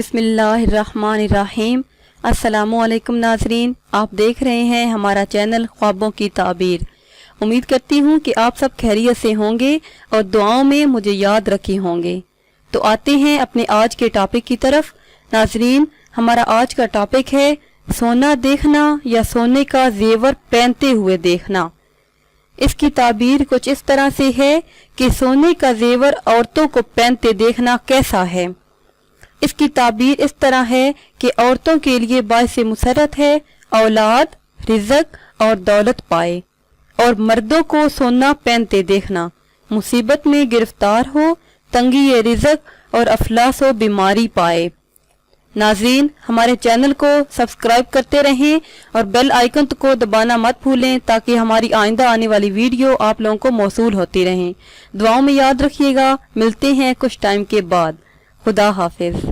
بسم اللہ الرحمن الرحیم۔ السلام علیکم ناظرین، آپ دیکھ رہے ہیں ہمارا چینل خوابوں کی تعبیر۔ امید کرتی ہوں کہ آپ سب خیریت سے ہوں گے اور دعاؤں میں مجھے یاد رکھے ہوں گے۔ تو آتے ہیں اپنے آج کے ٹاپک کی طرف۔ ناظرین، ہمارا آج کا ٹاپک ہے سونا دیکھنا یا سونے کا زیور پہنتے ہوئے دیکھنا۔ اس کی تعبیر کچھ اس طرح سے ہے کہ سونے کا زیور عورتوں کو پہنتے دیکھنا کیسا ہے۔ اس کی تعبیر اس طرح ہے کہ عورتوں کے لیے باعث مسرت ہے اولاد، رزق اور دولت پائے، اور مردوں کو سونا پہنتے دیکھنا مصیبت میں گرفتار ہو، تنگی رزق اور افلاس و بیماری پائے۔ ناظرین، ہمارے چینل کو سبسکرائب کرتے رہیں اور بیل آئیکن کو دبانا مت بھولیں تاکہ ہماری آئندہ آنے والی ویڈیو آپ لوگوں کو موصول ہوتی رہیں۔ دعاؤں میں یاد رکھیے گا۔ ملتے ہیں کچھ ٹائم کے بعد۔ خدا حافظ۔